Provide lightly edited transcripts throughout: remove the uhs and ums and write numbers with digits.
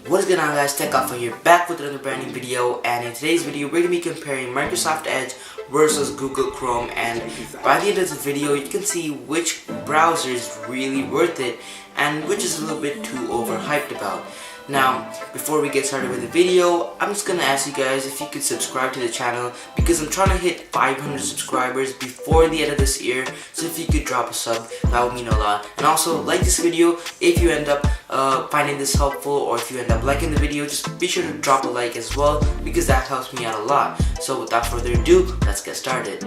What is going on, guys? Tech Alpha here, back with another brand new video, and in today's video we're going to be comparing Microsoft Edge versus Google Chrome, and by the end of the video you can see which browser is really worth it and which is a little bit too overhyped about. Now, before we get started with the video, I'm just going to ask you guys if you could subscribe to the channel because I'm trying to hit 500 subscribers before the end of this year, so if you could drop a sub, that would mean a lot. And also, like this video if you end up finding this helpful, or if you end up liking the video, just be sure to drop a like as well because that helps me out a lot. So without further ado, let's get started.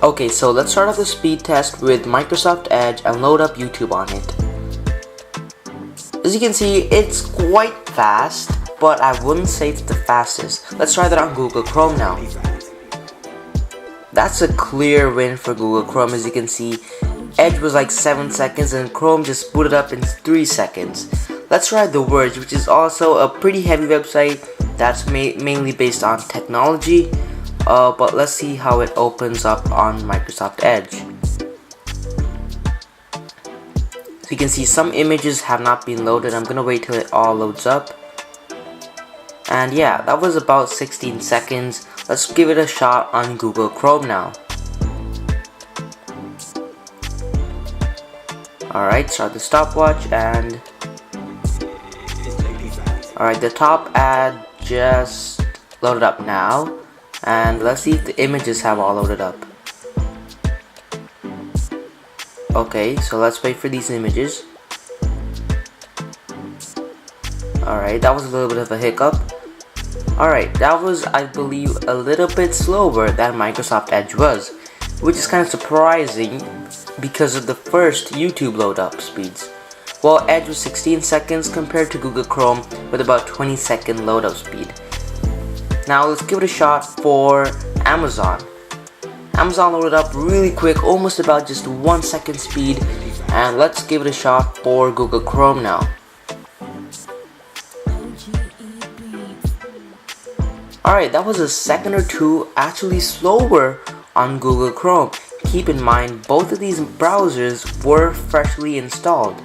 Okay, so let's start off the speed test with Microsoft Edge and load up YouTube on it. As you can see, it's quite fast, but I wouldn't say it's the fastest. Let's try that on Google Chrome now. That's a clear win for Google Chrome. As you can see, Edge was like 7 seconds and Chrome just booted up in 3 seconds. Let's try The Verge, which is also a pretty heavy website that's mainly based on technology. But let's see how it opens up on Microsoft Edge. So you can see some images have not been loaded. I'm gonna wait till it all loads up. And yeah, that was about 16 seconds. Let's give it a shot on Google Chrome now. Alright, start the stopwatch, and alright, the top ad just loaded up now. And let's see if the images have all loaded up. Okay, so let's wait for these images. Alright, that was a little bit of a hiccup. Alright, that was, I believe, a little bit slower than Microsoft Edge was, which is kind of surprising because of the first YouTube load up speeds. Well, Edge was 16 seconds compared to Google Chrome with about 20-second load up speed. Now let's give it a shot for Amazon. Amazon loaded up really quick, almost about just 1 second speed, and let's give it a shot for Google Chrome now. Alright, that was a second or two actually slower on Google Chrome. Keep in mind, both of these browsers were freshly installed.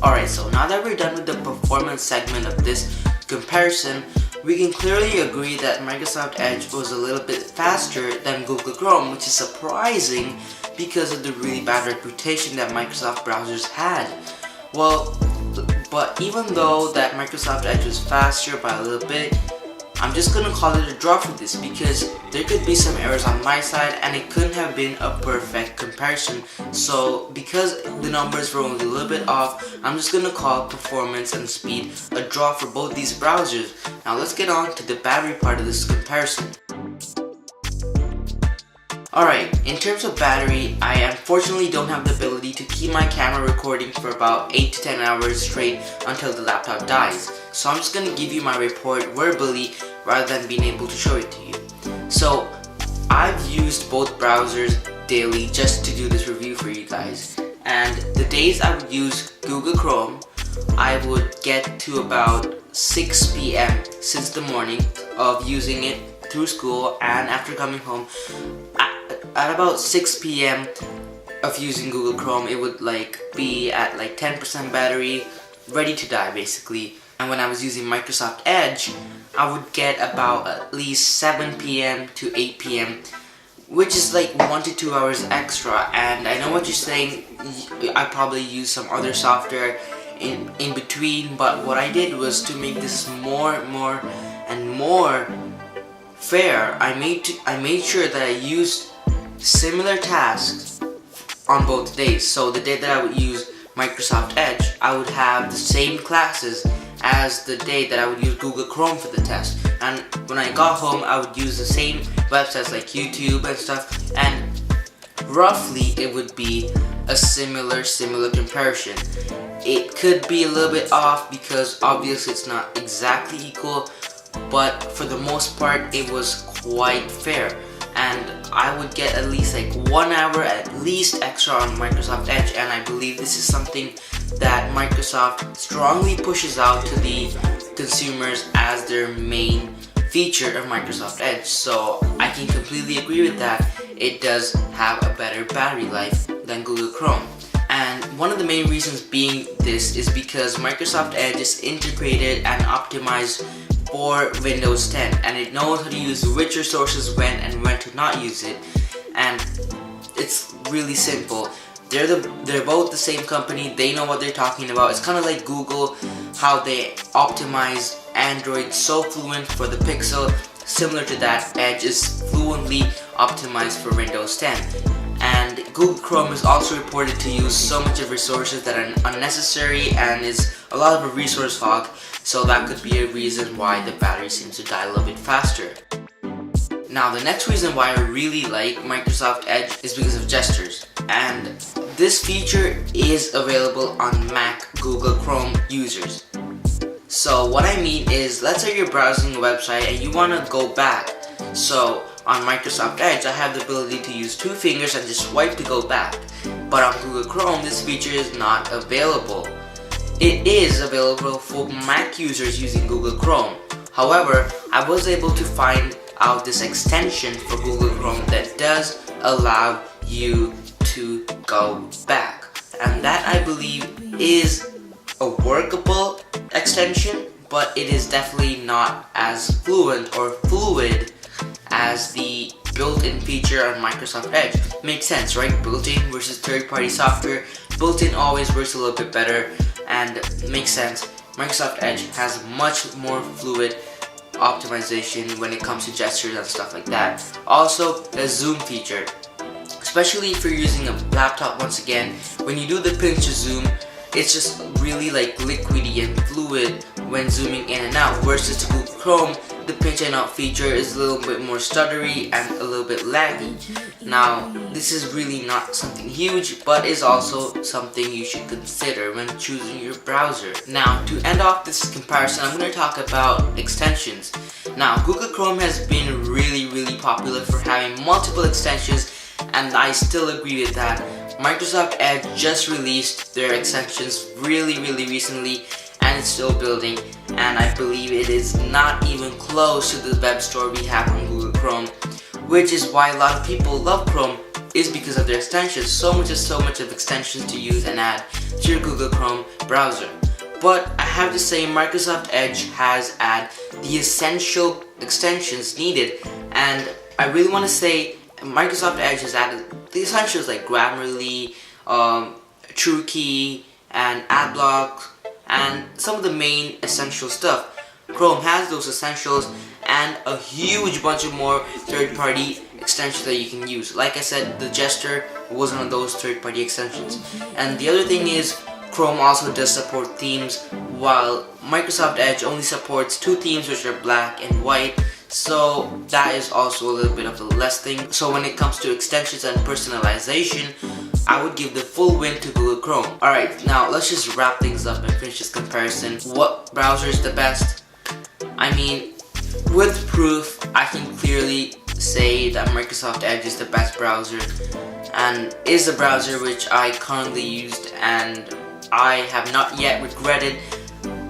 Alright, so now that we're done with the performance segment of this comparison, we can clearly agree that Microsoft Edge was a little bit faster than Google Chrome, which is surprising because of the really bad reputation that Microsoft browsers had. Well, but even though that Microsoft Edge was faster by a little bit, I'm just gonna call it a draw for this because there could be some errors on my side and it couldn't have been a perfect comparison. So because the numbers were only a little bit off, I'm just gonna call performance and speed a draw for both these browsers. Now let's get on to the battery part of this comparison. Alright, in terms of battery, I unfortunately don't have the ability to keep my camera recording for about 8 to 10 hours straight until the laptop dies. So I'm just going to give you my report verbally rather than being able to show it to you. So I've used both browsers daily just to do this review for you guys. And the days I would use Google Chrome, I would get to about 6 p.m. since the morning of using it through school and after coming home. At about 6 p.m. of using Google Chrome, it would be at 10% battery, ready to die basically. And when I was using Microsoft Edge, I would get about at least 7 p.m. to 8 p.m. which is 1 to 2 hours extra. And I know what you're saying, I probably used some other software in between, but what I did was to make this more and more fair. I made sure that I used similar tasks on both days. So the day that I would use Microsoft Edge, I would have the same classes as the day that I would use Google Chrome for the test. And when I got home, I would use the same websites like YouTube and stuff, and roughly it would be a similar comparison. It could be a little bit off because obviously it's not exactly equal, but for the most part it was quite fair. And I would get at least 1 hour at least extra on Microsoft Edge, and I believe this is something that Microsoft strongly pushes out to the consumers as their main feature of Microsoft Edge, so I can completely agree with that. It does have a better battery life than Google Chrome. And one of the main reasons being this is because Microsoft Edge is integrated and optimized for Windows 10, and it knows how to use which resources when and when to not use it. And it's really simple. They're both the same company. They know what they're talking about. It's kind of like Google, how they optimize Android so fluent for the Pixel. Similar to that, Edge is fluently optimized for Windows 10. And Google Chrome is also reported to use so much of resources that are unnecessary and is a lot of a resource hog, so that could be a reason why the battery seems to die a little bit faster. Now, the next reason why I really like Microsoft Edge is because of gestures, and this feature is available on Mac Google Chrome users. So what I mean is, let's say you're browsing a website and you want to go back. So on Microsoft Edge, I have the ability to use 2 fingers and just swipe to go back. But on Google Chrome, this feature is not available. It is available for Mac users using Google Chrome. However, I was able to find out this extension for Google Chrome that does allow you to go back. And that, I believe, is a workable extension, but it is definitely not as fluent or fluid as the built-in feature on Microsoft Edge. Makes sense, right? Built-in versus third-party software. Built-in always works a little bit better, and makes sense. Microsoft Edge has much more fluid optimization when it comes to gestures and stuff like that. Also, the zoom feature, especially if you're using a laptop. Once again, when you do the pinch to zoom, it's just really like liquidy and fluid when zooming in and out, versus to Google Chrome, the pinch and out feature is a little bit more stuttery and a little bit laggy. Now, this is really not something huge, but is also something you should consider when choosing your browser. Now, to end off this comparison, I'm going to talk about extensions. Now, Google Chrome has been really popular for having multiple extensions, and I still agree with that. Microsoft Edge just released their extensions really recently, and it's still building, and I believe it is not even close to the web store we have on Google Chrome, which is why a lot of people love Chrome, is because of their extensions. So much of extensions to use and add to your Google Chrome browser. But I have to say, Microsoft Edge has added the essential extensions needed, and I really want to say Microsoft Edge has added the essentials like Grammarly, TrueKey, and AdBlock, and some of the main essential stuff. Chrome has those essentials and a huge bunch of more third-party extensions that you can use. Like I said, the gesture was one of those third-party extensions. And the other thing is, Chrome also does support themes, while Microsoft Edge only supports 2 themes, which are black and white. So that is also a little bit of a less thing. So when it comes to extensions and personalization, I would give the full win to Google Chrome. Alright, now let's just wrap things up and finish this comparison. What browser is the best? I mean, with proof, I can clearly say that Microsoft Edge is the best browser, and is a browser which I currently used, and I have not yet regretted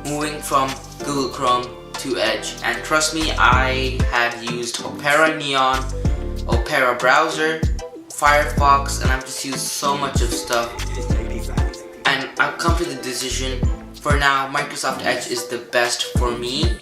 moving from Google Chrome to Edge. And trust me, I have used Opera Neon, Opera Browser, Firefox, and I've just used so much of stuff, and I've come to the decision, for now, Microsoft Edge is the best for me.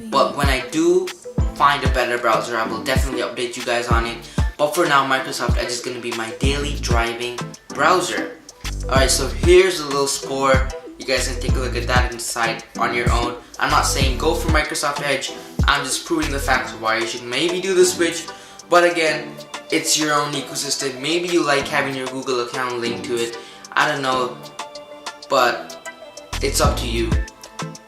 But when I do find a better browser, I will definitely update you guys on it. But for now, Microsoft Edge is going to be my daily driving browser. Alright, so here's a little score. You guys can take a look at that and decide on your own. I'm not saying go for Microsoft Edge. I'm just proving the facts of why you should maybe do the switch. But again, it's your own ecosystem. Maybe you like having your Google account linked to it. I don't know. But it's up to you.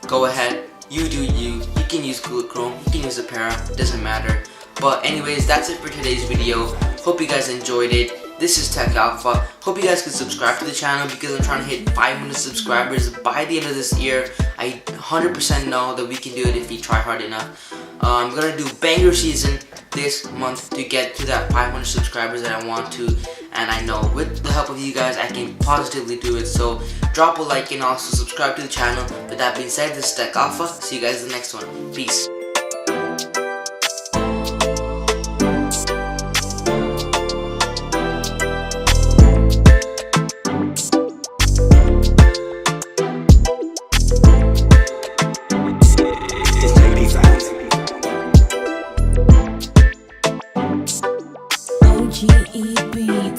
Go ahead. You do you. You can use Google Chrome. You can use Opera. It doesn't matter. But anyways, that's it for today's video. Hope you guys enjoyed it. This is Tech Alpha. Hope you guys can subscribe to the channel because I'm trying to hit 500 subscribers by the end of this year. I 100% know that we can do it if we try hard enough. I'm gonna do banger season this month to get to that 500 subscribers that I want to, and I know with the help of you guys I can positively do it. So drop a like and also subscribe to the channel. With that being said, this is Tech Alpha. See you guys in the next one. Peace. sweet beats.